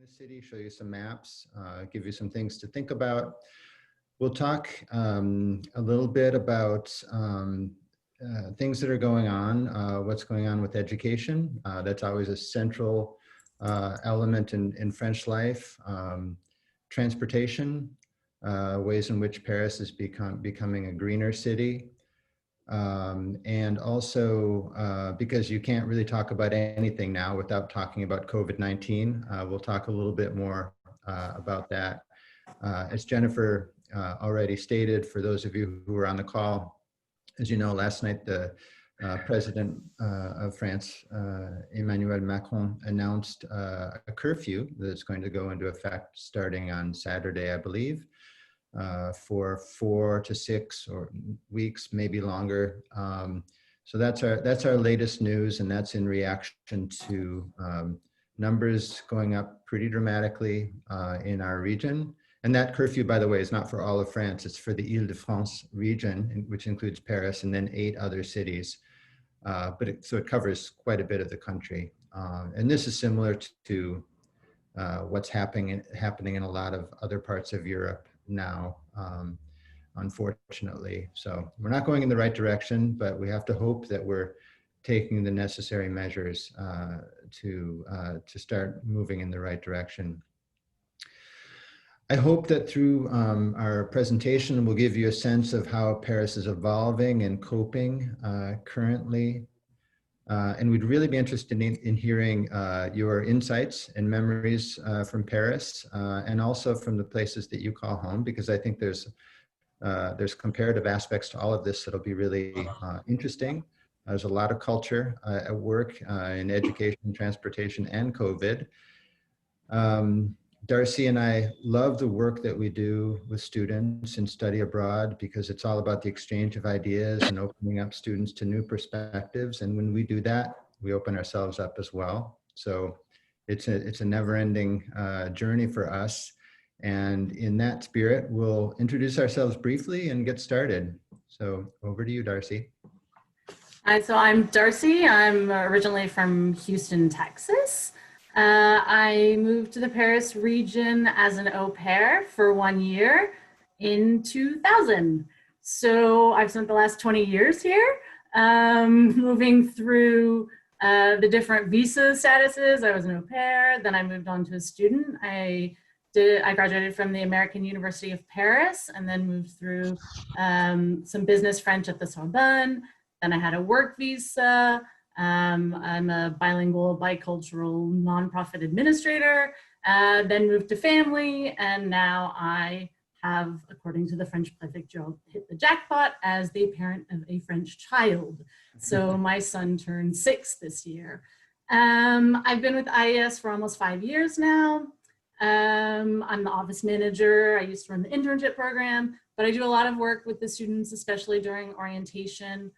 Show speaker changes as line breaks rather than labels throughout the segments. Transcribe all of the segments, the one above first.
the city, show you some maps, give you some things to think about. We'll talk a little bit about things that are going on, what's going on with education. That's always a central element in French life. Transportation, ways in which Paris is becoming a greener city. And also because you can't really talk about anything now without talking about COVID-19. We'll talk a little bit more about that. As Jennifer already stated, for those of you who were on the call, as you know, last night the President of France, Emmanuel Macron, announced a curfew that's going to go into effect starting on Saturday, I believe. For 4 to 6 or weeks, maybe longer. So that's our latest news, and that's in reaction to numbers going up pretty dramatically in our region. And that curfew, by the way, is not for all of France. It's for the Île-de-France region, which includes Paris and then 8 other cities. So it covers quite a bit of the country. And this is similar to what's happening in a lot of other parts of Europe now, unfortunately. So we're not going in the right direction, but we have to hope that we're taking the necessary measures to start moving in the right direction. I hope that through our presentation, we'll give you a sense of how Paris is evolving and coping currently. And we'd really be interested in hearing your insights and memories from Paris and also from the places that you call home, because I think there's comparative aspects to all of this that'll be really interesting. There's a lot of culture at work in education, transportation, and COVID. Darcy and I love the work that we do with students in study abroad because it's all about the exchange of ideas and opening up students to new perspectives. And when we do that, we open ourselves up as well. So it's a never-ending journey for us. And in that spirit, we'll introduce ourselves briefly and get started. So over to you, Darcy.
Hi, so I'm Darcy. I'm originally from Houston, Texas. I moved to the Paris region as an au pair for 1 year in 2000. So I've spent the last 20 years here, moving through the different visa statuses. I was an au pair, then I moved on to a student. I graduated from the American University of Paris and then moved through some business French at the Sorbonne. Then I had a work visa. I'm a bilingual, bicultural, nonprofit administrator, then moved to family, and now I have, according to the French préfecture, hit the jackpot as the parent of a French child. So my son turned 6 this year. I've been with IES for almost 5 years now. I'm the office manager. I used to run the internship program, but I do a lot of work with the students, especially during orientation,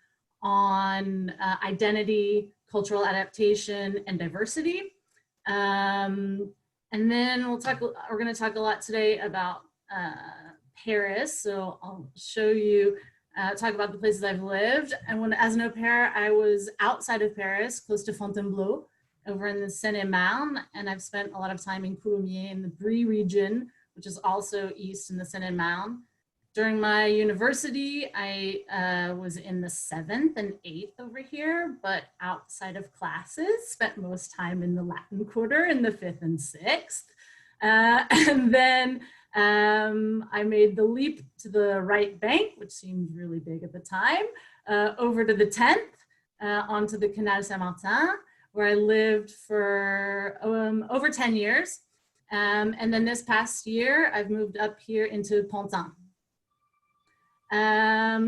on identity, cultural adaptation, and diversity. And then we're going to talk a lot today about Paris. So I'll show you, talk about the places I've lived. And as an au pair, I was outside of Paris, close to Fontainebleau, over in the Seine-et-Marne. And I've spent a lot of time in Coulommiers in the Brie region, which is also east in the Seine-et-Marne. During my university, I was in the 7th and 8th over here, but outside of classes, spent most time in the Latin Quarter in the 5th and 6th. And then I made the leap to the right bank, which seemed really big at the time, over to the 10th, onto the Canal Saint-Martin, where I lived for over 10 years. And then this past year, I've moved up here into Pantin.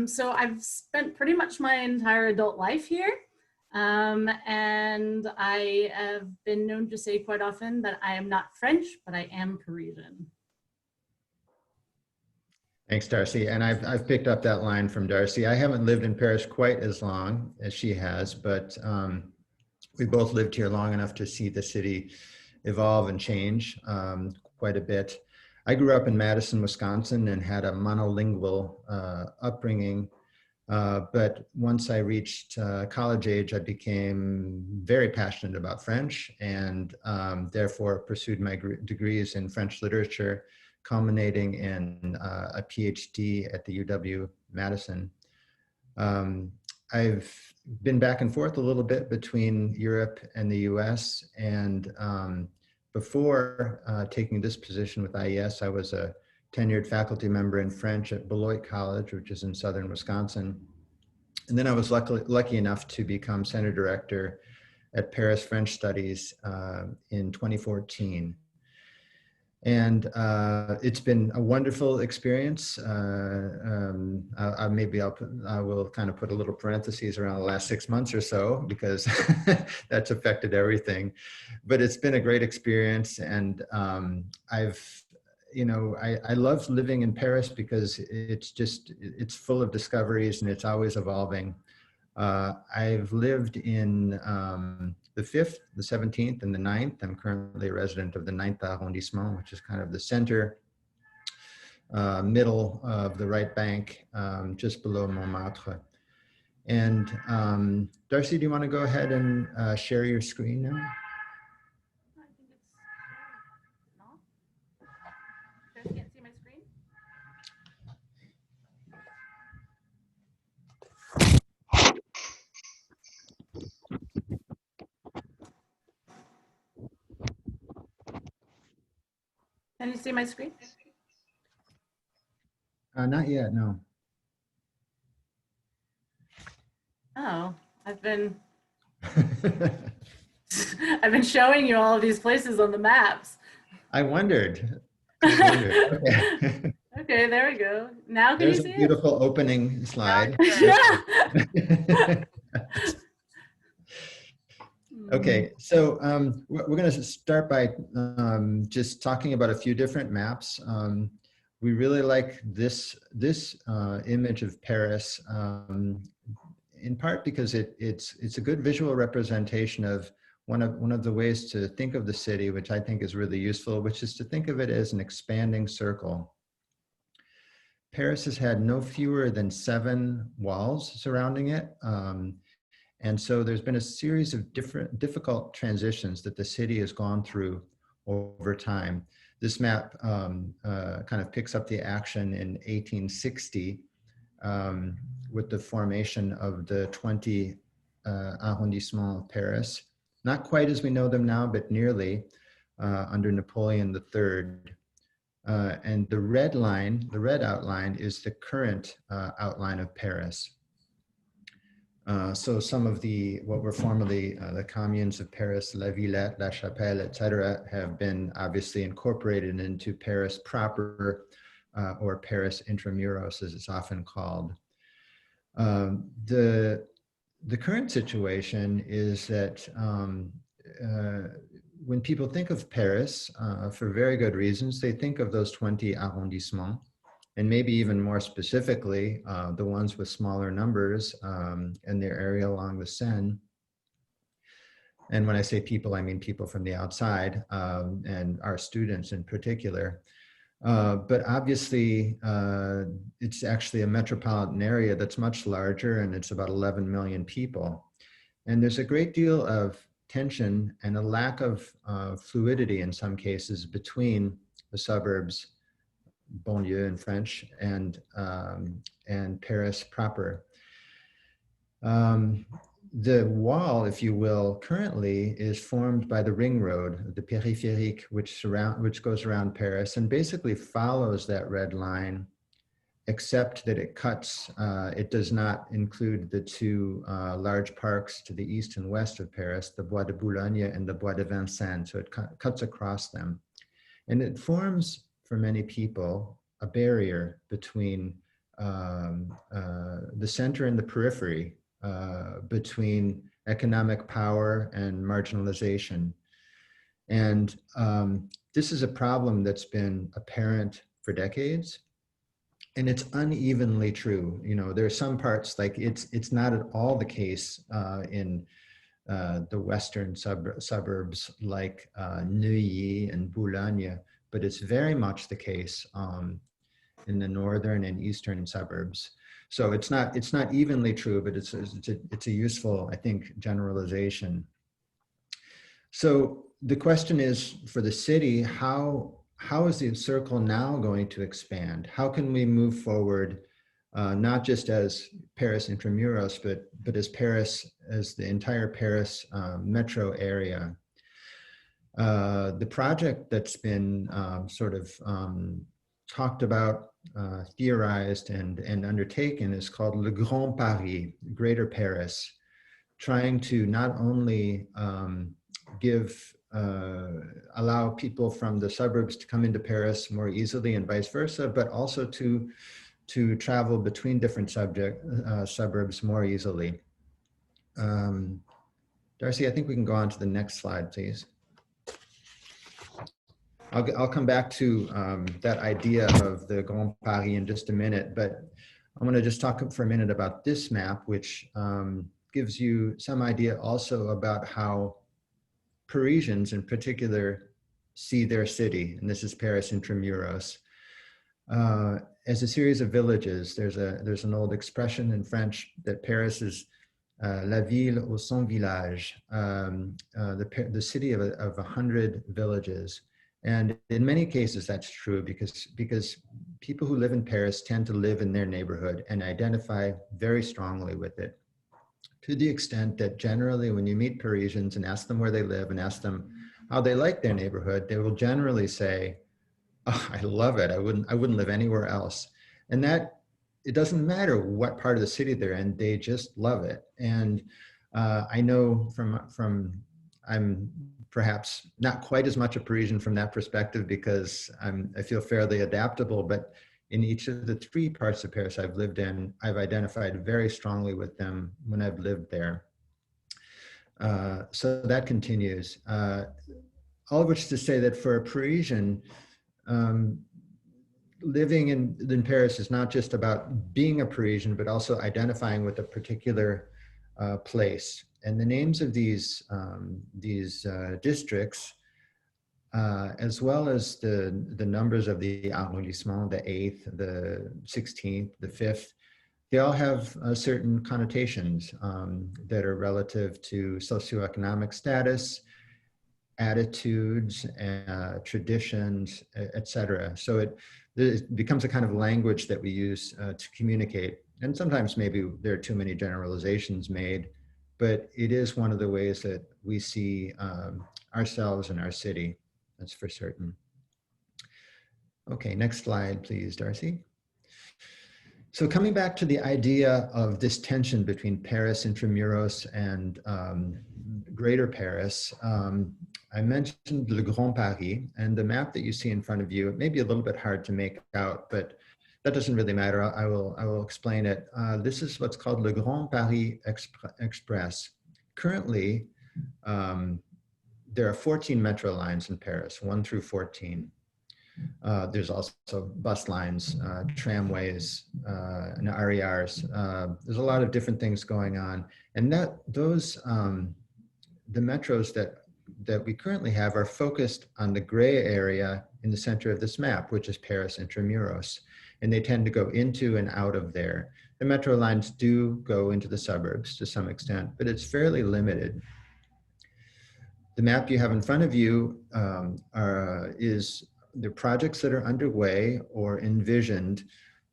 So I've spent pretty much my entire adult life here. And I have been known to say quite often that I am not French, but I am Parisian.
Thanks, Darcy. And I've picked up that line from Darcy. I haven't lived in Paris quite as long as she has, but we both lived here long enough to see the city evolve and change quite a bit. I grew up in Madison, Wisconsin, and had a monolingual upbringing But once I reached college age, I became very passionate about French and therefore pursued my degrees in French literature, culminating in a PhD at the UW-Madison. I've been back and forth a little bit between Europe and the US. And before taking this position with IES, I was a tenured faculty member in French at Beloit College, which is in southern Wisconsin. And then I was lucky enough to become center director at Paris French Studies in 2014. And it's been a wonderful experience. I will kind of put a little parentheses around the last 6 months or so because that's affected everything. But it's been a great experience, and I love living in Paris because it's full of discoveries and it's always evolving. I've lived in the 5th, the 17th, and the 9th. I'm currently a resident of the 9th arrondissement, which is kind of the center, middle of the right bank, just below Montmartre. And Darcy, do you want to go ahead and share your screen now?
I think it's not. You guys can't see my screen? Can you see my screen?
Not yet, no.
Oh, I've been showing you all of these places on the maps.
I wondered. Okay.
Okay, there we go. Now can
There's
you see
a beautiful opening slide.
it?
Okay, so we're going to start by just talking about a few different maps. We really like this image of Paris, in part because it's a good visual representation of one of the ways to think of the city, which I think is really useful, which is to think of it as an expanding circle. Paris has had no fewer than 7 walls surrounding it. And so there's been a series of difficult transitions that the city has gone through over time. This map kind of picks up the action in 1860 with the formation of the 20 arrondissements of Paris. Not quite as we know them now, but nearly under Napoleon III. And the red outline is the current outline of Paris. So some of what were formerly the communes of Paris, La Villette, La Chapelle, etc., have been obviously incorporated into Paris proper, or Paris intramuros, as it's often called. The current situation is that when people think of Paris, for very good reasons, they think of those 20 arrondissements. And maybe even more specifically, the ones with smaller numbers in their area along the Seine. And when I say people, I mean people from the outside and our students in particular. But obviously, it's actually a metropolitan area that's much larger, and it's about 11 million people. And there's a great deal of tension and a lack of fluidity in some cases between the suburbs, banlieue in French, and Paris proper. The wall, if you will, currently is formed by the ring road, the périphérique, which goes around Paris and basically follows that red line, except that it cuts, it does not include the 2 large parks to the east and west of Paris, the Bois de Boulogne and the Bois de Vincennes, so it cuts across them. And it forms, for many people, a barrier between the center and the periphery, between economic power and marginalization. And this is a problem that's been apparent for decades, and it's unevenly true. You know, there are some parts, like it's not at all the case in the western suburbs like Neuilly and Boulogne, but it's very much the case in the northern and eastern suburbs. So it's not evenly true, but it's a useful, I think, generalization. So the question is for the city, how is the circle now going to expand? How can we move forward, not just as Paris Intramuros, but as Paris, as the entire Paris metro area? The project that's been sort of talked about, theorized, and undertaken is called Le Grand Paris, Greater Paris, trying to not only allow people from the suburbs to come into Paris more easily and vice versa, but also to travel between different suburbs more easily. Darcy, I think we can go on to the next slide, please. I'll come back to that idea of the Grand Paris in just a minute, but I want to just talk for a minute about this map, which gives you some idea also about how Parisians in particular see their city, and this is Paris Intramuros, as a series of villages. There's an old expression in French that Paris is la ville au 100 villages, the city of 100 villages. And in many cases, that's true because people who live in Paris tend to live in their neighborhood and identify very strongly with it, to the extent that generally when you meet Parisians and ask them where they live and ask them how they like their neighborhood, they will generally say, oh, I love it. I wouldn't live anywhere else. And that, it doesn't matter what part of the city they're in, they just love it. And I know I'm perhaps not quite as much a Parisian from that perspective because I feel fairly adaptable, but in each of the 3 parts of Paris I've lived in, I've identified very strongly with them when I've lived there. So that continues. All of which to say that for a Parisian, living in Paris is not just about being a Parisian, but also identifying with a particular place. And the names of these districts, as well as the numbers of the arrondissements, the 8th, the 16th, the 5th, they all have certain connotations that are relative to socioeconomic status, attitudes, traditions, etc. So it becomes a kind of language that we use to communicate. And sometimes maybe there are too many generalizations made, but it is one of the ways that we see ourselves and our city, that's for certain. Okay, next slide, please, Darcy. So coming back to the idea of this tension between Paris Intramuros and Greater Paris, I mentioned Le Grand Paris, and the map that you see in front of you, it may be a little bit hard to make out, but that doesn't really matter. I will explain it. This is what's called Le Grand Paris Express. Currently, there are 14 metro lines in Paris, 1 through 14. There's also bus lines, tramways, and RERs. There's a lot of different things going on. And the metros that we currently have are focused on the gray area in the center of this map, which is Paris Intramuros. And they tend to go into and out of there. The metro lines do go into the suburbs to some extent, but it's fairly limited. The map you have in front of you is the projects that are underway or envisioned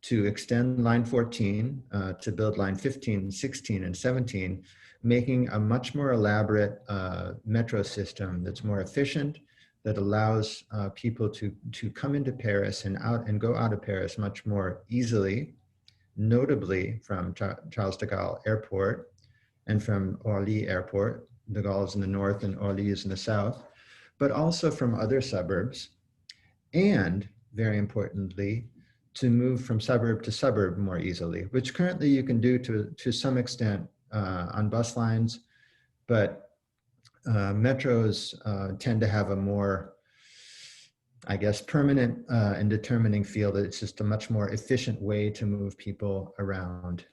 to extend line 14, to build line 15, 16, and 17, making a much more elaborate metro system that's more efficient, that allows people to come into Paris and go out of Paris much more easily, notably from Charles de Gaulle Airport and from Orly Airport. De Gaulle is in the north and Orly is in the south, but also from other suburbs. And very importantly, to move from suburb to suburb more easily, which currently you can do to some extent on bus lines, but metros tend to have a more, I guess, permanent and determining feel that it's just a much more efficient way to move people around.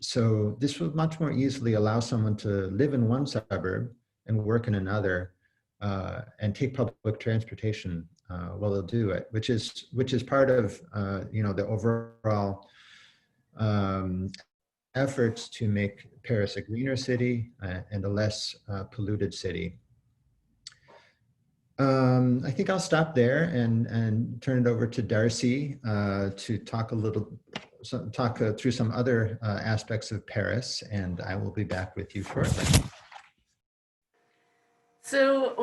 So this would much more easily allow someone to live in one suburb and work in another and take public transportation while they'll do it, which is part of the overall um, efforts to make Paris a greener city and a less polluted city. I think I'll stop there and turn it over to Darcy to talk a little, through some other aspects of Paris, and I will be back with you shortly.
So,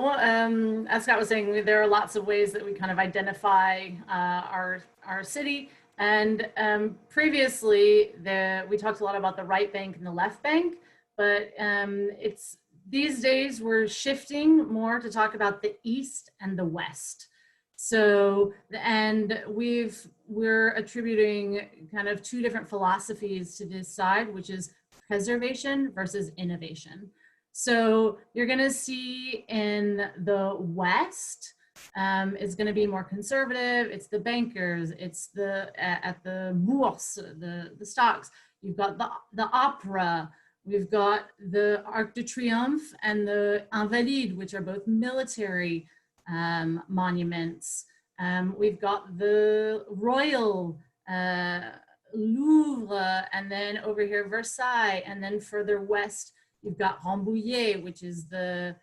as Scott was saying, there are lots of ways that we kind of identify our city. And previously, we talked a lot about the right bank and the left bank, but it's these days we're shifting more to talk about the east and the west. So, and we're attributing kind of two different philosophies to this side, which is preservation versus innovation. So you're going to see in the West, it's going to be more conservative. It's the bankers. It's at the bourse, the stocks. You've got the opera. We've got the Arc de Triomphe and the Invalides, which are both military monuments. We've got the Royal Louvre, and then over here Versailles, and then further west you've got Rambouillet, which is the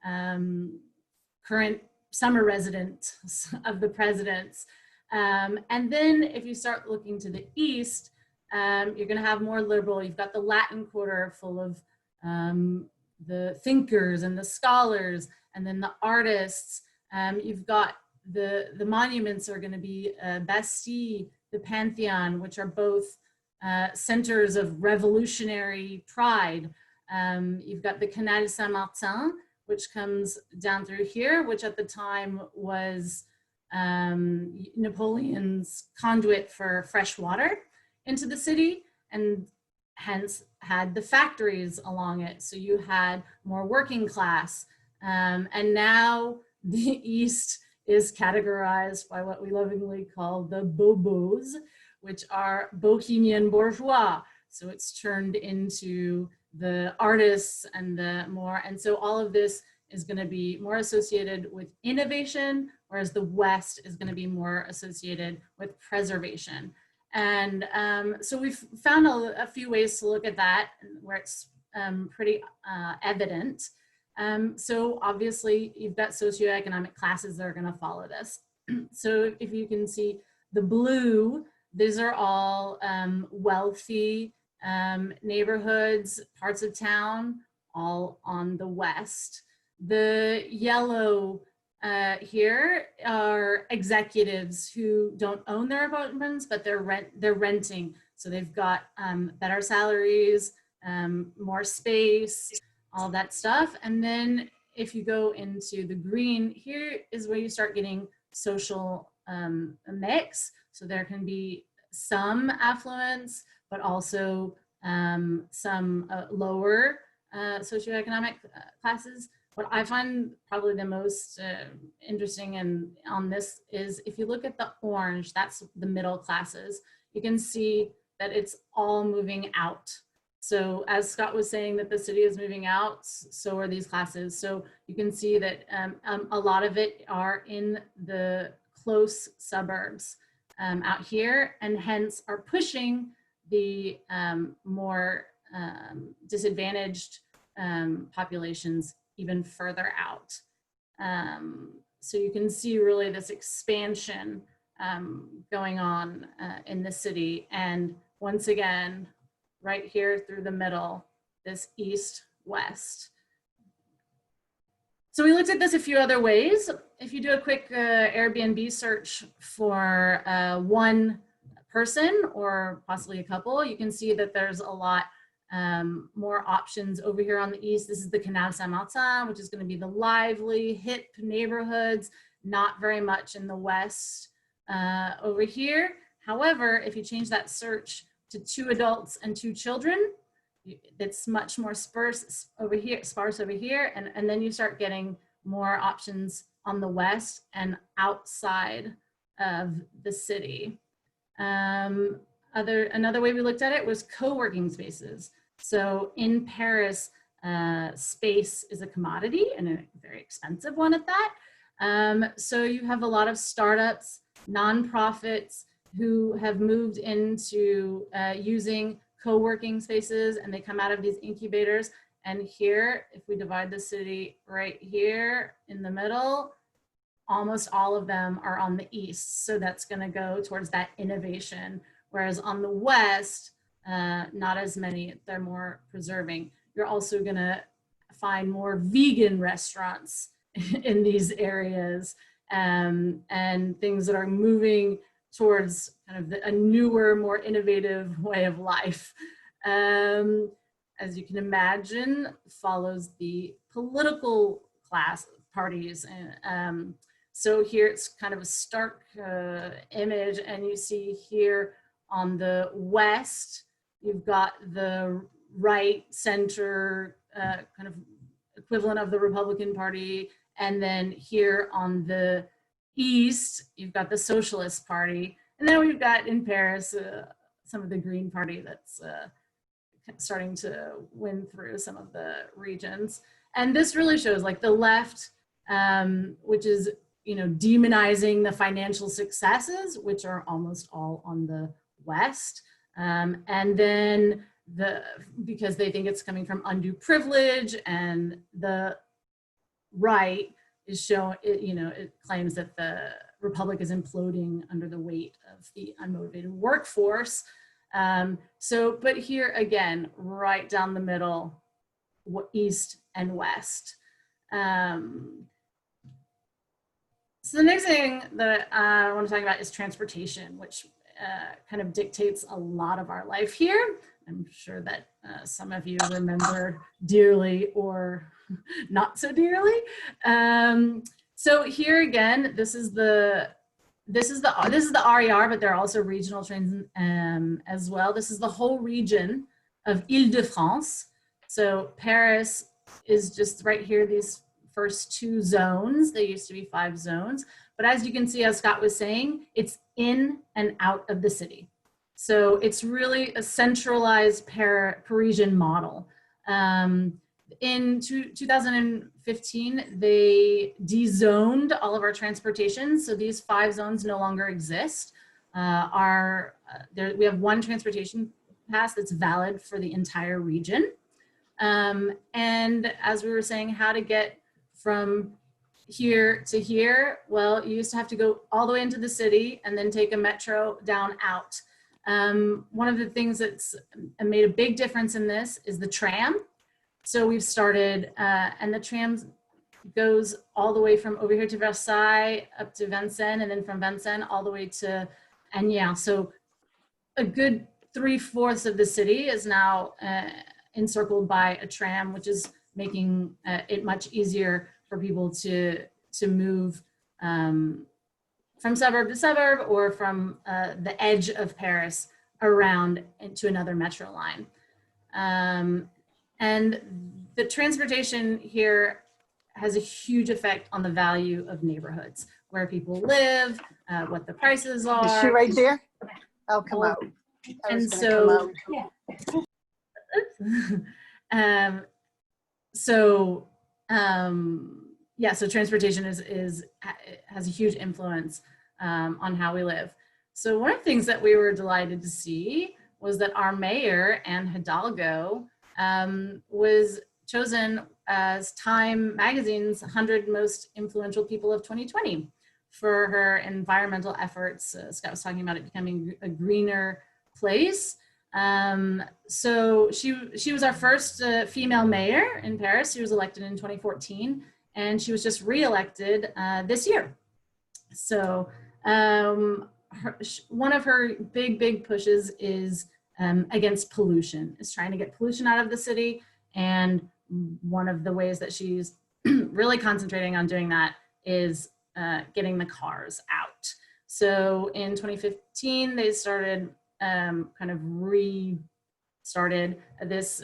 current summer residence of the presidents. And then if you start looking to the east, you're going to have more liberal. You've got the Latin Quarter full of the thinkers and the scholars, and then the artists. You've got the monuments are going to be Bastille, the Pantheon, which are both centers of revolutionary pride. You've got the Canal Saint-Martin, which comes down through here, which at the time was Napoleon's conduit for fresh water into the city, and hence had the factories along it. So you had more working class. And now the East is categorized by what we lovingly call the bobos, which are bohemian bourgeois. So it's turned into the artists and the more, and so all of this is going to be more associated with innovation, whereas the West is going to be more associated with preservation. And so we've found a few ways to look at that where it's pretty evident. So obviously you've got socioeconomic classes that are going to follow this. So if you can see the blue, these are all wealthy neighborhoods, parts of town, all on the west. The yellow here are executives who don't own their apartments, but they're renting. So they've got better salaries, more space, all that stuff. And then if you go into the green, here is where you start getting social mix. So there can be some affluence, but also some lower socioeconomic classes. What I find probably the most interesting on this is if you look at the orange, that's the middle classes, you can see that it's all moving out. So as Scott was saying that the city is moving out, so are these classes. So you can see that a lot of it are in the close suburbs out here, and hence are pushing the more disadvantaged populations even further out. So you can see really this expansion going on in the city. And once again, right here through the middle, this east-west. So we looked at this a few other ways. If you do a quick Airbnb search for one person or possibly a couple, you can see that there's a lot more options over here on the east. This is the Canal Saint-Martin, which is going to be the lively, hip neighborhoods, not very much in the west over here. However, if you change that search to 2 adults and 2 children, it's much more sparse over here, and then you start getting more options on the west and outside of the city. Another way we looked at it was co-working spaces. So in Paris, space is a commodity, and a very expensive one at that. So you have a lot of startups, nonprofits, who have moved into using co-working spaces, and they come out of these incubators. And here, if we divide the city right here in the middle, almost all of them are on the east. So that's going to go towards that innovation. Whereas on the west, not as many, they're more preserving. You're also going to find more vegan restaurants in these areas, and things that are moving towards kind of a newer, more innovative way of life. As you can imagine, follows the political class parties. And so here it's kind of a stark image, and you see here on the west, you've got the right center kind of equivalent of the Republican Party. And then here on the east, you've got the Socialist Party. And then we've got in Paris, some of the Green Party that's starting to win through some of the regions. And this really shows like the left, which is, you know, demonizing the financial successes, which are almost all on the west. And then because they think it's coming from undue privilege, and the right is showing, you know, it claims that the republic is imploding under the weight of the unmotivated workforce. But here again, right down the middle, east and west. So the next thing that I want to talk about is transportation, which kind of dictates a lot of our life here. I'm sure that some of you remember dearly or not so dearly. So here again, this is the RER, but there are also regional trains as well. This is the whole region of Île-de-France. So Paris is just right here, these first two zones. There used to be 5 zones. But as you can see, as Scott was saying, it's in and out of the city. So it's really a centralized Parisian model. In 2015, they dezoned all of our transportation. So these 5 zones no longer exist. We have one transportation pass that's valid for the entire region. And as we were saying, how to get from here to here, well, you used to have to go all the way into the city and then take a metro down out. One of the things that's made a big difference in this is the tram. So we've started, and the tram goes all the way from over here to Versailles up to Vincennes, and then from Vincennes all the way to Anières. So a good 3/4 of the city is now encircled by a tram, which is making it much easier for people to move from suburb to suburb, or from the edge of Paris around into another metro line. And the transportation here has a huge effect on the value of neighborhoods, where people live, what the prices are.
Is she right there? I'll come out.
And so, so transportation has a huge influence on how we live. So one of the things that we were delighted to see was that our mayor, Anne Hidalgo, was chosen as Time Magazine's 100 most influential people of 2020 for her environmental efforts. Scott was talking about it becoming a greener place. So she was our first female mayor in Paris. She was elected in 2014, and she was just re-elected this year. So one of her big pushes is against pollution, is trying to get pollution out of the city. And one of the ways that she's really concentrating on doing that is getting the cars out. So in 2015, they started restarted this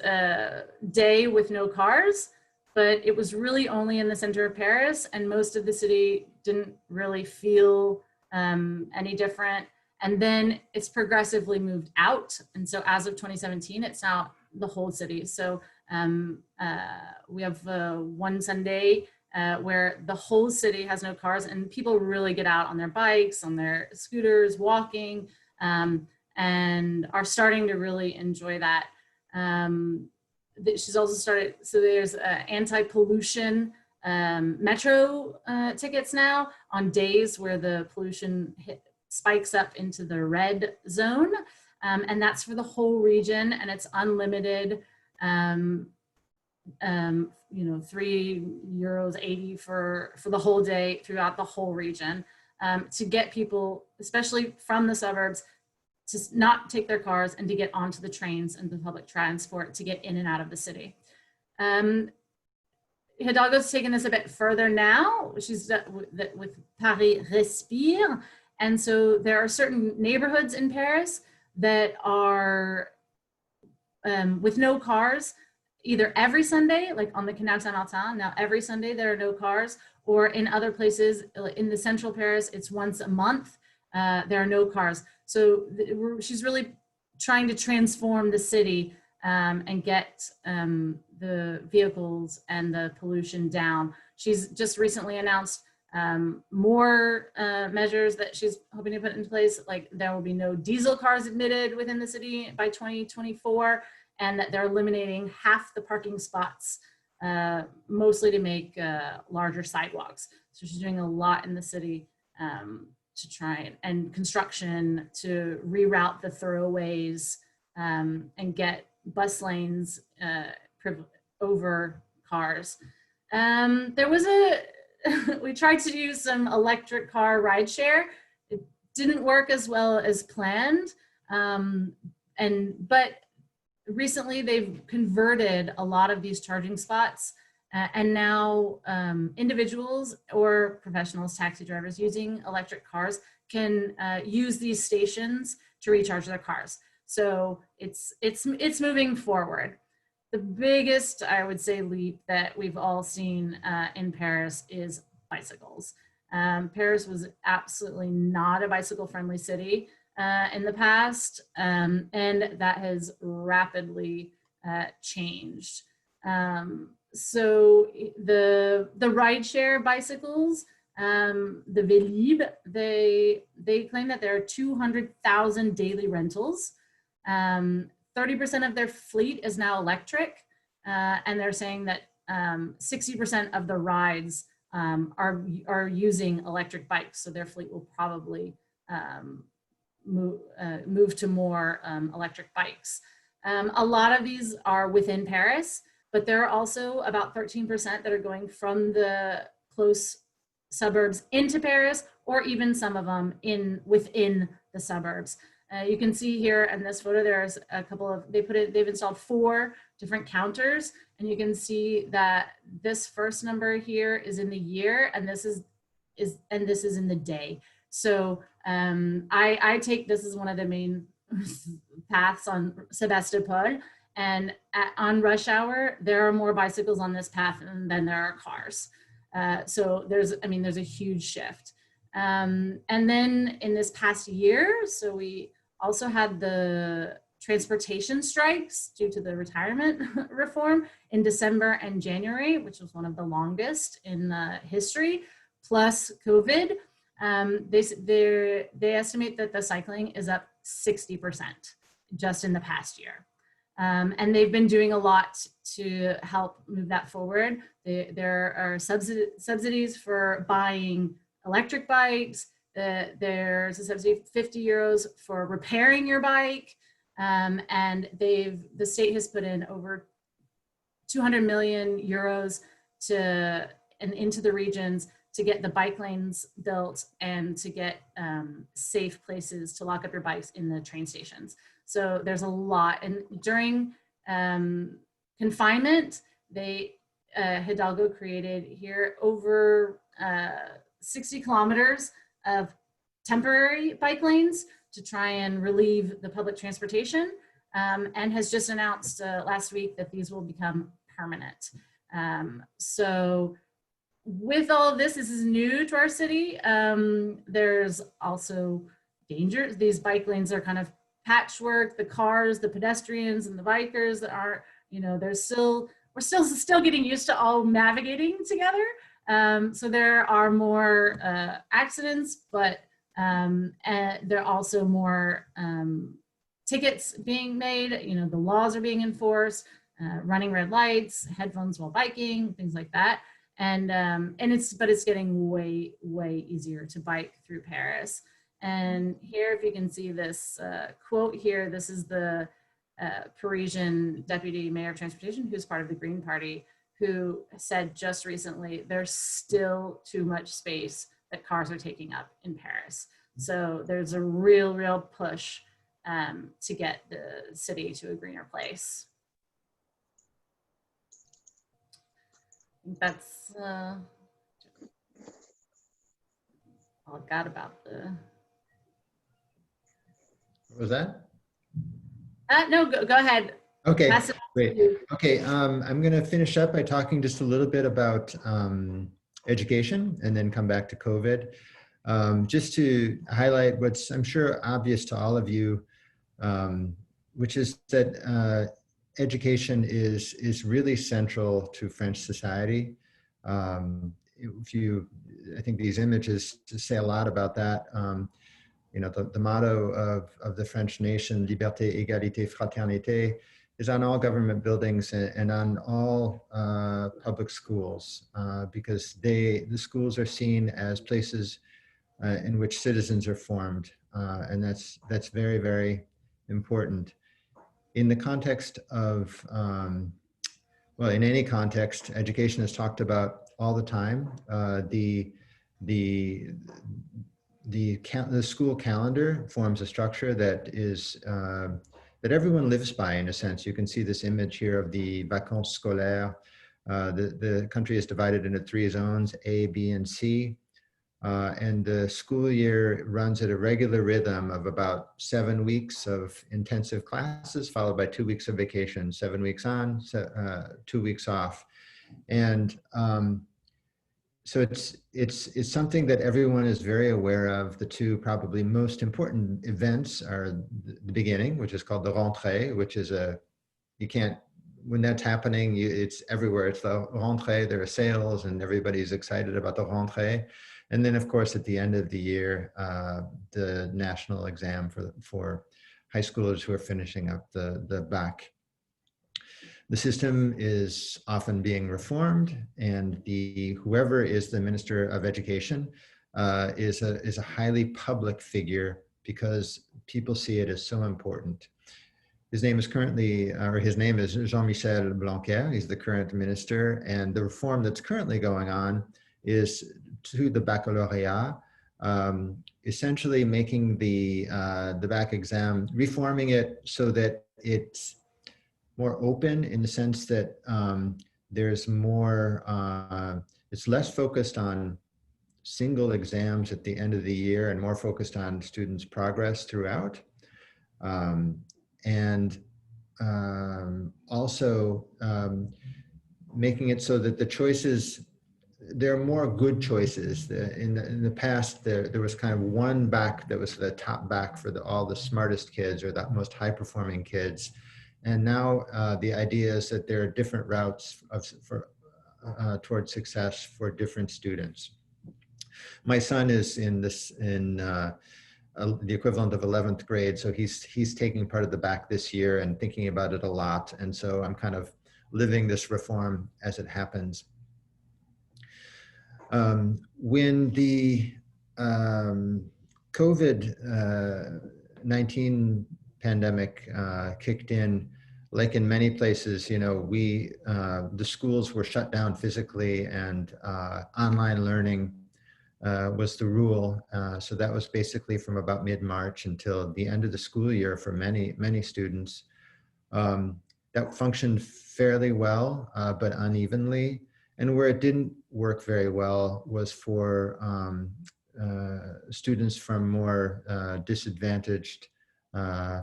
day with no cars, but it was really only in the center of Paris, and most of the city didn't really feel any different. And then it's progressively moved out. And so as of 2017, it's now the whole city. So we have one Sunday where the whole city has no cars and people really get out on their bikes, on their scooters, walking, and are starting to really enjoy that. She's also started, so there's anti-pollution metro tickets now on days where the pollution spikes up into the red zone. And that's for the whole region, and it's unlimited. You know, €3.80 for the whole day throughout the whole region, to get people, especially from the suburbs, to not take their cars and to get onto the trains and the public transport to get in and out of the city. Hidalgo's taken this a bit further now. She's with Paris Respire. And so there are certain neighborhoods in Paris that are with no cars, either every Sunday, like on the Canal Saint-Martin, now every Sunday there are no cars, or in other places, in the central Paris, it's once a month, there are no cars. So she's really trying to transform the city and get the vehicles and the pollution down. She's just recently announced more measures that she's hoping to put in place, like there will be no diesel cars admitted within the city by 2024, and that they're eliminating half the parking spots, mostly to make larger sidewalks. So she's doing a lot in the city to try and construction to reroute the thoroughways and get bus lanes over cars. There was we tried to do some electric car rideshare. It didn't work as well as planned, but recently they've converted a lot of these charging spots, and now individuals or professionals, taxi drivers using electric cars can use these stations to recharge their cars. So it's moving forward. The biggest, I would say, leap that we've all seen in Paris is bicycles. Paris was absolutely not a bicycle-friendly city in the past, and that has rapidly changed. So the rideshare bicycles, the Vélib, they claim that there are 200,000 daily rentals. 30% of their fleet is now electric, and they're saying that 60% of the rides are using electric bikes, so their fleet will probably move to more electric bikes. A lot of these are within Paris, but there are also about 13% that are going from the close suburbs into Paris, or even some of them within the suburbs. You can see here in this photo, there's a couple of, they've installed 4 different counters, and you can see that this first number here is in the year, and this is in the day. So I take, this is one of the main paths on Sébastopol, and on rush hour, there are more bicycles on this path than there are cars. So there's a huge shift. And then in this past year, so we also had the transportation strikes due to the retirement reform in December and January, which was one of the longest in history, plus COVID. They estimate that the cycling is up 60% just in the past year. And they've been doing a lot to help move that forward. There are subsidies for buying electric bikes. There's a subsidy of €50 for repairing your bike. And the state has put in over 200 million euros into the regions to get the bike lanes built and to get safe places to lock up your bikes in the train stations. So there's a lot. And during confinement, Hidalgo created here over 60 kilometers of temporary bike lanes to try and relieve the public transportation, and has just announced last week that these will become permanent. So with all of this is new to our city. There's also dangers. These bike lanes are kind of patchwork. The cars, the pedestrians, and the bikers that are, we're still getting used to all navigating together. So there are more accidents, but there are also more tickets being made. You know, the laws are being enforced, running red lights, headphones while biking, things like that. And it's getting way easier to bike through Paris. And here, if you can see this quote here, this is the Parisian Deputy Mayor of Transportation, who's part of the Green Party, who said just recently, there's still too much space that cars are taking up in Paris. So there's a real push to get the city to a greener place. I think that's all I've got about the.
What was that?
No, go ahead.
Okay, great. Okay, I'm going to finish up by talking just a little bit about education and then come back to COVID. Just to highlight what's, I'm sure, obvious to all of you, which is that education is really central to French society. I think these images say a lot about that. You know, the motto of the French nation, Liberté, Égalité, Fraternité, is on all government buildings and on all public schools, because the schools are seen as places in which citizens are formed, and that's very important. In the context of, well, in any context, education is talked about all the time. The school calendar forms a structure that is that everyone lives by, in a sense. You can see this image here of the vacances scolaires. The country is divided into 3 zones, A, B, and C. And the school year runs at a regular rhythm of about 7 weeks of intensive classes, followed by 2 weeks of vacation, 7 weeks on, 2 weeks off. And so it's something that everyone is very aware of. The 2 probably most important events are the beginning, which is called the rentrée, which is when that's happening, it's everywhere. It's the rentrée, there are sales and everybody's excited about the rentrée. And then, of course, at the end of the year, the national exam for high schoolers who are finishing up the bac. The system is often being reformed, and whoever is the Minister of Education is a highly public figure because people see it as so important. His name is Jean-Michel Blanquer. He's the current minister, and the reform that's currently going on is to the baccalaureate, essentially making the bac exam, reforming it so that it's more open in the sense that there's more, it's less focused on single exams at the end of the year and more focused on students' progress throughout. Also making it so that the choices, there are more good choices. In the past, there was kind of one bac that was the top bac for all the smartest kids or the most high-performing kids. And now the idea is that there are different routes towards success for different students. My son is in the equivalent of 11th grade, so he's taking part of the bac this year and thinking about it a lot. And so I'm kind of living this reform as it happens. When the COVID-19 pandemic kicked in, like in many places, you know, the schools were shut down physically, and online learning was the rule. So that was basically from about mid-March until the end of the school year for many students. That functioned fairly well, but unevenly. And where it didn't work very well was for students from more disadvantaged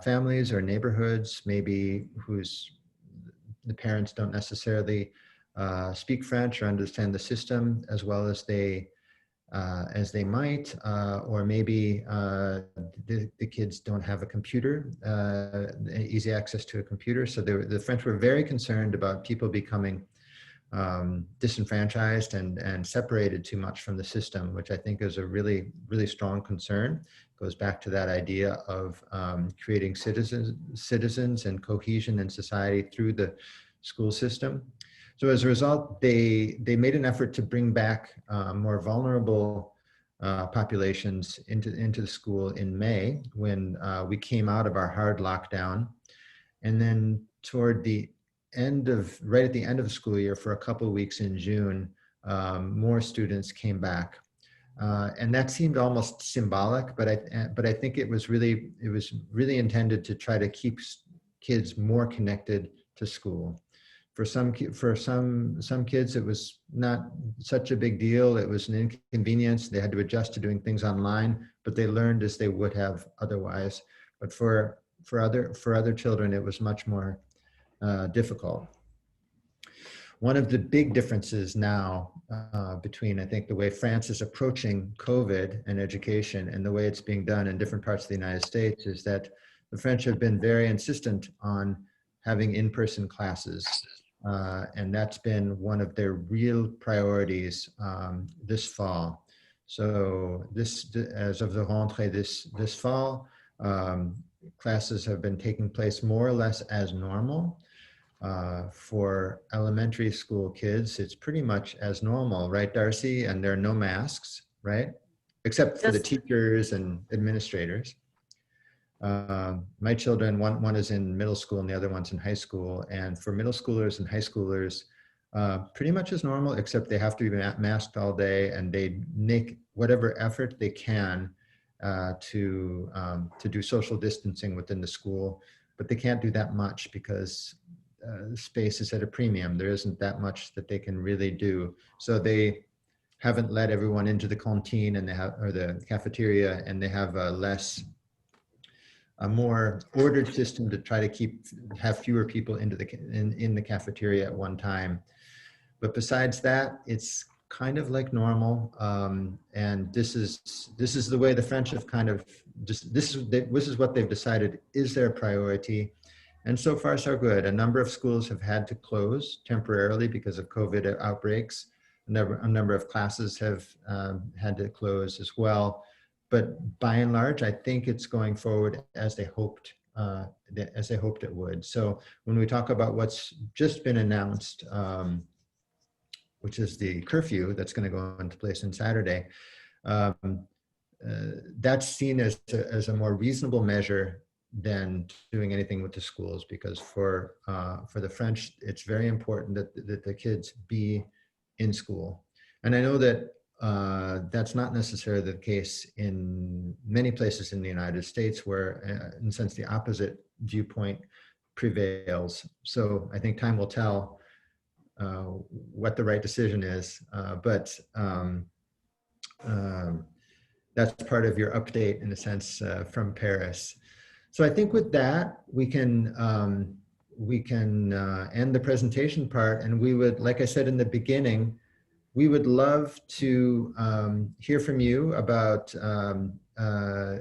families or neighborhoods, maybe the parents don't necessarily speak French or understand the system as well as they might, or maybe the kids don't have a computer, easy access to a computer. So the French were very concerned about people becoming disenfranchised and separated too much from the system, which I think is a really, really strong concern. Goes back to that idea of creating citizens and cohesion in society through the school system. So as a result, they made an effort to bring back more vulnerable populations into the school in May when we came out of our hard lockdown. And then toward the right at the end of the school year, for a couple of weeks in June, more students came back. And that seemed almost symbolic, but I think it was really intended to try to keep kids more connected to school. For some kids, it was not such a big deal. It was an inconvenience. They had to adjust to doing things online, but they learned as they would have otherwise. But for other children, it was much more difficult. One of the big differences now between, I think, the way France is approaching COVID and education and the way it's being done in different parts of the United States is that the French have been very insistent on having in-person classes. And that's been one of their real priorities this fall. So as of the rentrée this fall, classes have been taking place more or less as normal. For elementary school kids, it's pretty much as normal, right, Darcy? And there are no masks, right? Except for the teachers and administrators. My children, one is in middle school and the other one's in high school. And for middle schoolers and high schoolers, pretty much as normal, except they have to be masked all day, and they make whatever effort they can to do social distancing within the school, but they can't do that much because space is at a premium. There isn't that much that they can really do. So they haven't let everyone into the canteen and or the cafeteria, and they have a more ordered system to try to have fewer people into in the cafeteria at one time. But besides that, it's kind of like normal. And this is the way the French have kind of this is what they've decided is their priority. And so far, so good. A number of schools have had to close temporarily because of COVID outbreaks. A number of classes have had to close as well. But by and large, I think it's going forward as they hoped it would. So when we talk about what's just been announced, which is the curfew that's going to go into place on Saturday, that's seen as a more reasonable measure than doing anything with the schools, because for the French, it's very important that the kids be in school. And I know that that's not necessarily the case in many places in the United States, where in a sense the opposite viewpoint prevails. So I think time will tell what the right decision is, but that's part of your update in a sense from Paris. So I think with that, we can end the presentation part, and we would, like I said in the beginning, we would love to hear from you about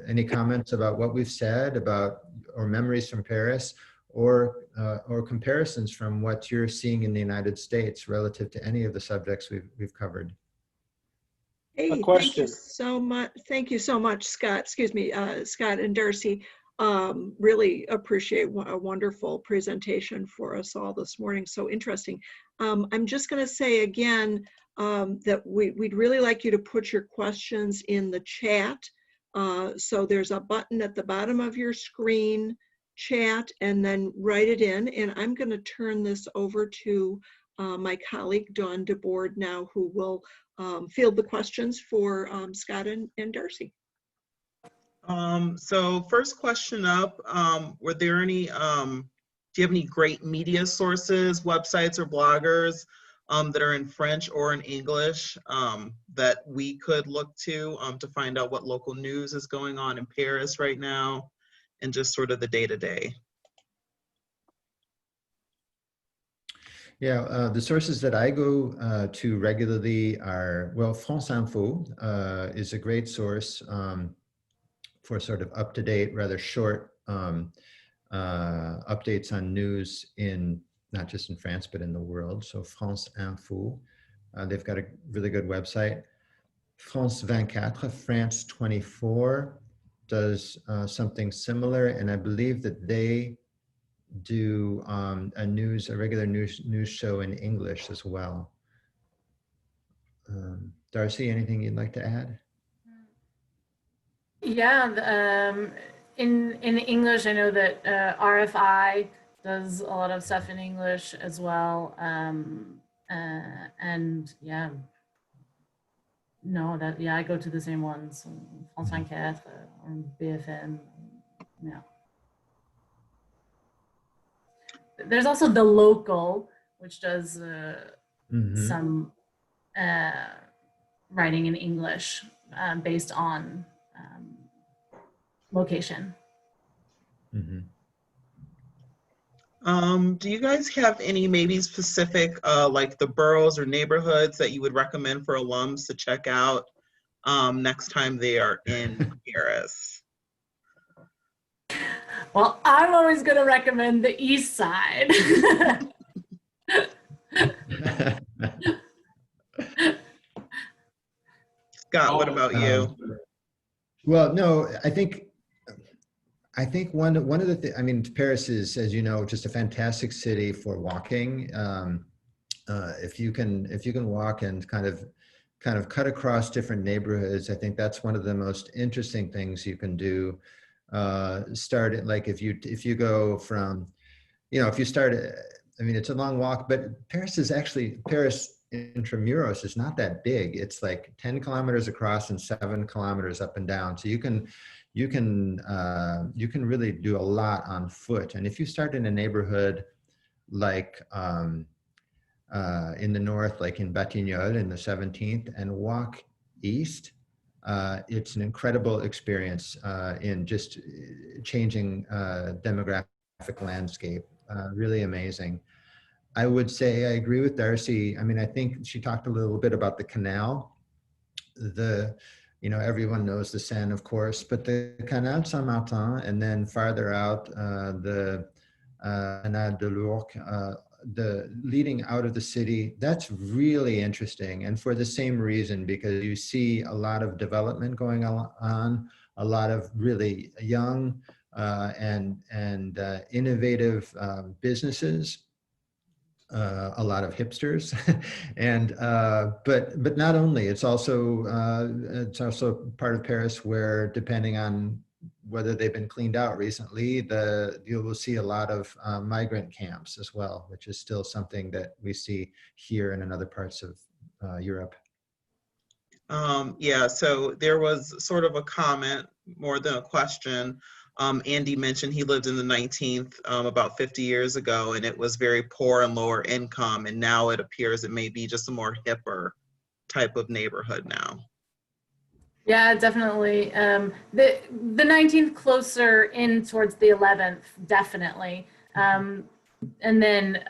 any comments about what we've said or memories from Paris, or comparisons from what you're seeing in the United States relative to any of the subjects we've covered.
Hey, thank you so much. Thank you so much, Scott. Excuse me, Scott and Darcy. Really appreciate a wonderful presentation for us all this morning. So interesting. I'm just going to say again that we'd really like you to put your questions in the chat. So there's a button at the bottom of your screen, chat, and then write it in. And I'm going to turn this over to my colleague, Dawn DeBoard, now, who will field the questions for Scott and Darcy.
So first question up, were there any, do you have any great media sources, websites or bloggers that are in French or in English that we could look to find out what local news is going on in Paris right now and just sort of the day-to-day?
Yeah, the sources that I go to regularly are, well, France Info is a great source for sort of up-to-date, rather short updates on news in not just in France, but in the world. So France Info, they've got a really good website. France 24, France 24 does something similar. And I believe that they do a regular news show in English as well. Darcy, anything you'd like to add?
Yeah, in English, I know that RFI does a lot of stuff in English as well. And yeah, no, I go to the same ones, France 24 or BFM. Yeah. There's also The Local, which does some writing in English based on location.
Do you guys have any maybe specific like the boroughs or neighborhoods that you would recommend for alums to check out next time they are in Paris?
Well, I'm always going to recommend the East Side.
Scott, what about you?
Well, no, I think one of the things, I mean, Paris is, as you know, just a fantastic city for walking. If you can walk and kind of cut across different neighborhoods, I think that's one of the most interesting things you can do. Start it like if you go from, if you start, I mean, it's a long walk, but Paris intramuros is not that big. It's like 10 kilometers across and 7 kilometers up and down. So you can really do a lot on foot. And if you start in a neighborhood like in the north, like in Batignolles in the 17th, and walk east, it's an incredible experience in just changing demographic landscape. Really amazing. I would say I agree with Darcy. I mean, I think she talked a little bit about the canal. Everyone knows the Seine, of course, but the Canal Saint-Martin, and then farther out, the Canal de l'Ourcq, the leading out of the city, that's really interesting. And for the same reason, because you see a lot of development going on, a lot of really young and innovative businesses. A lot of hipsters, and but not only. It's also part of Paris where, depending on whether they've been cleaned out recently, you will see a lot of migrant camps as well, which is still something that we see here and in other parts of Europe.
Yeah, so there was sort of a comment more than a question. Andy mentioned he lived in the 19th about 50 years ago, and it was very poor and lower income, and now it appears it may be just a more hipper type of neighborhood now.
Yeah, definitely. The 19th closer in towards the 11th, definitely. And then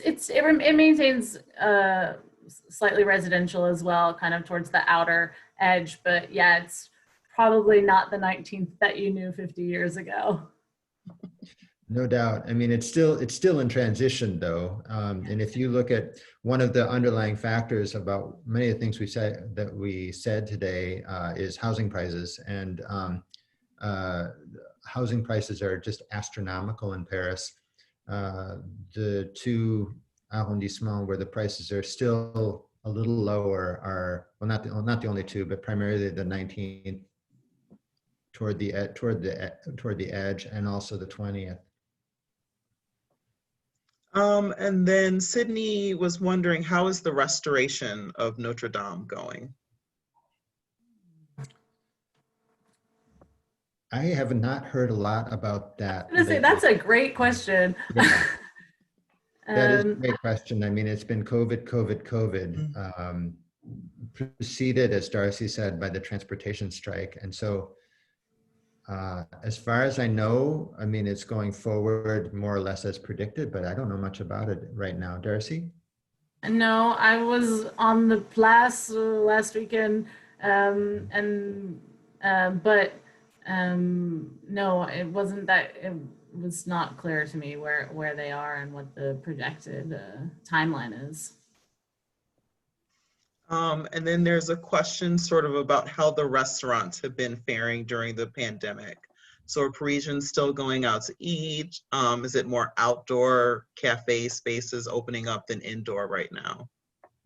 it maintains slightly residential as well, kind of towards the outer edge. But yeah, it's probably not the 19th that you knew 50 years ago.
No doubt. I mean, it's still in transition, though. And if you look at one of the underlying factors about many of the things we said today is housing prices, and housing prices are just astronomical in Paris. The two arrondissements where the prices are still a little lower are, well, not the only two, but primarily the 19th toward the edge, and also the 20th.
And then Sydney was wondering, how is the restoration of Notre Dame going?
I have not heard a lot about that.
I was gonna say, that's a great question.
Yeah. That is a great question. I mean, it's been COVID, preceded, as Darcy said, by the transportation strike. And so as far as I know, I mean, it's going forward more or less as predicted, but I don't know much about it right now. Darcy?
No, I was on the Place last weekend, but no, it wasn't that. was not clear to me where they are and what the projected timeline is.
And then there's a question sort of about how the restaurants have been faring during the pandemic. So are Parisians still going out to eat? Is it more outdoor cafe spaces opening up than indoor right now?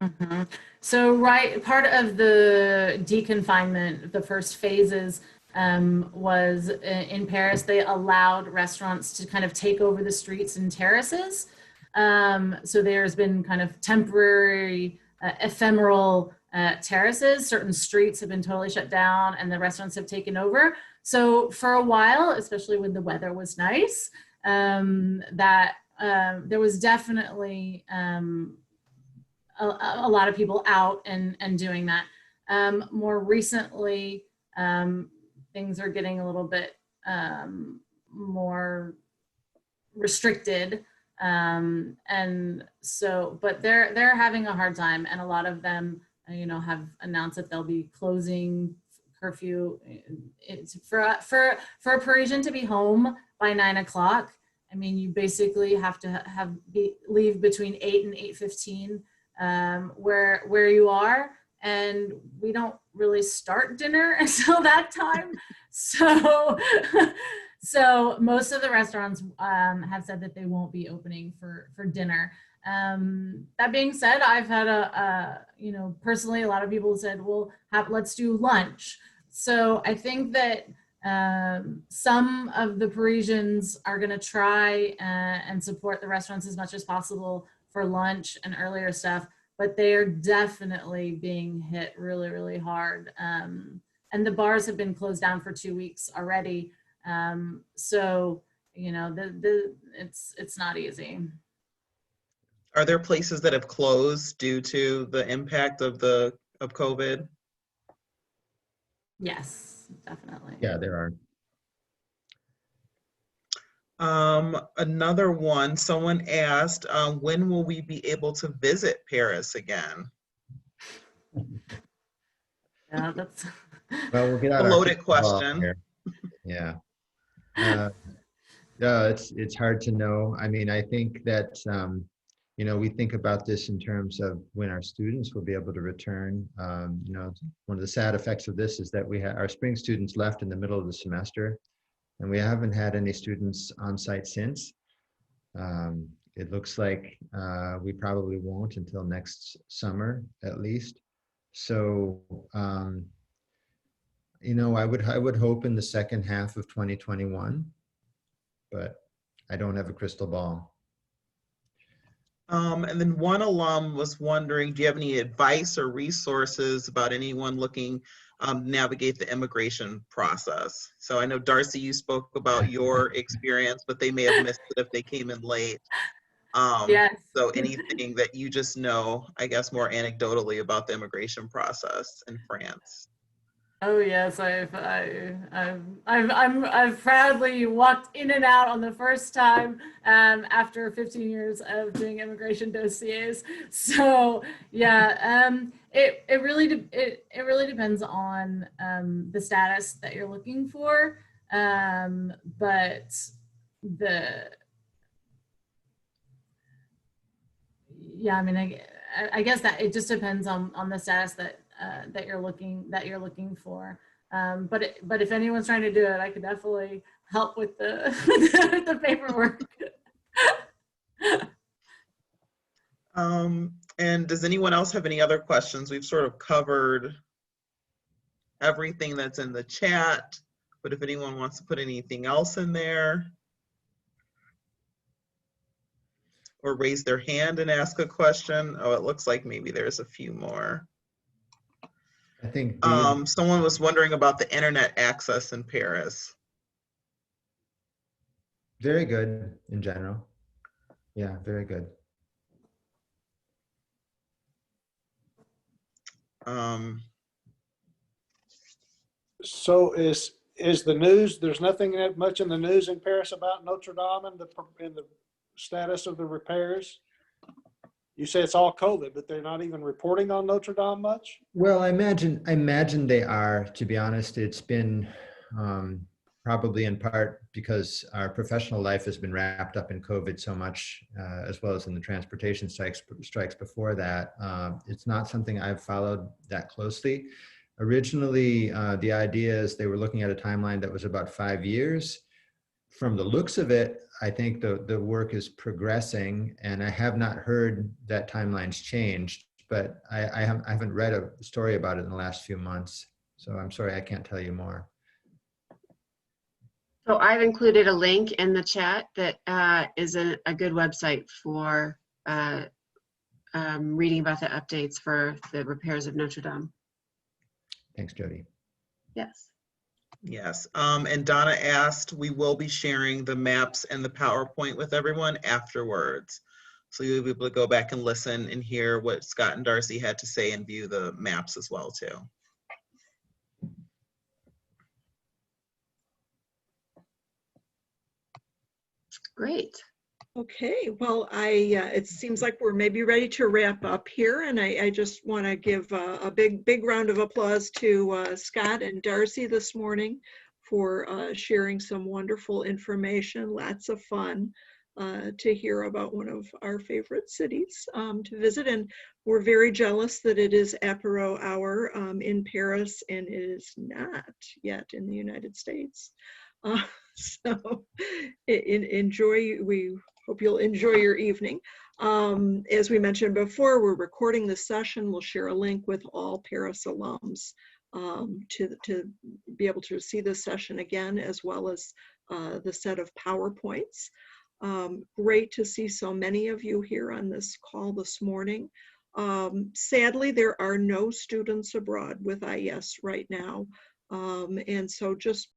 Mm-hmm. So part of the deconfinement, the first phases was in Paris, they allowed restaurants to kind of take over the streets and terraces. So there's been kind of temporary, ephemeral terraces. Certain streets have been totally shut down and the restaurants have taken over. So for a while, especially when the weather was nice, there was definitely a lot of people out and doing that. More recently, things are getting a little bit more restricted. And so, but they're having a hard time, and a lot of them, have announced that they'll be closing. Curfew. It's for a Parisian to be home by 9 o'clock. I mean, you basically have to leave between 8 and 8:15 where you are, and we don't really start dinner until that time. So most of the restaurants have said that they won't be opening for dinner. That being said, I've had personally, a lot of people said, well, let's do lunch. So I think that some of the Parisians are going to try and support the restaurants as much as possible for lunch and earlier stuff, but they are definitely being hit really, really hard. And the bars have been closed down for 2 weeks already. So, it's not easy.
Are there places that have closed due to the impact of COVID?
Yes, definitely.
Yeah, there are.
Another one, someone asked, when will we be able to visit Paris again?
Yeah, that's
Well, we'll get out
a
our
loaded question.
here. Yeah. It's hard to know. I mean, I think that, we think about this in terms of when our students will be able to return. One of the sad effects of this is that our spring students left in the middle of the semester, and we haven't had any students on site since. It looks like we probably won't until next summer, at least. So, I would hope in the second half of 2021, but I don't have a crystal ball.
And then one alum was wondering, do you have any advice or resources about anyone looking navigate the immigration process? So I know, Darcy, you spoke about your experience, but they may have missed it if they came in late.
Yes.
So anything that you just know, I guess, more anecdotally about the immigration process in France?
Oh yes, I've proudly walked in and out on the first time after 15 years of doing immigration dossiers. So yeah, it really depends on the status that you're looking for, but I mean, I guess that it just depends on the status that you're looking for. But if anyone's trying to do it, I could definitely help with the the paperwork.
And does anyone else have any other questions? We've sort of covered everything that's in the chat, but if anyone wants to put anything else in there or raise their hand and ask a question. Oh, it looks like maybe there's a few more.
I think
someone was wondering about the internet access in Paris.
Very good in general. Yeah, very good.
So is the news, there's nothing much in the news in Paris about Notre Dame and the status of the repairs? You say it's all COVID, but they're not even reporting on Notre Dame much?
Well, I imagine they are, to be honest. It's been, probably in part because our professional life has been wrapped up in COVID so much, as well as in the transportation strikes before that. It's not something I've followed that closely. Originally, the idea is they were looking at a timeline that was about 5 years. From the looks of it, I think the work is progressing, and I have not heard that timeline's changed, but I haven't read a story about it in the last few months. So I'm sorry, I can't tell you more.
So I've included a link in the chat that is a good website for reading about the updates for the repairs of Notre Dame.
Thanks, Jody.
Yes.
Yes, and Donna asked, we will be sharing the maps and the PowerPoint with everyone afterwards. So you'll be able to go back and listen and hear what Scott and Darcy had to say and view the maps as well too.
Great.
Okay, well, it seems like we're maybe ready to wrap up here, and I just want to give a big round of applause to Scott and Darcy this morning for sharing some wonderful information. Lots of fun to hear about one of our favorite cities to visit, and we're very jealous that it is Apéro hour in Paris, and it is not yet in the United States. So enjoy. We hope you'll enjoy your evening. As we mentioned before, we're recording this session. We'll share a link with all Paris alums to be able to see this session again, as well as the set of PowerPoints. Great to see so many of you here on this call this morning. Sadly, there are no students abroad with IES right now. And so just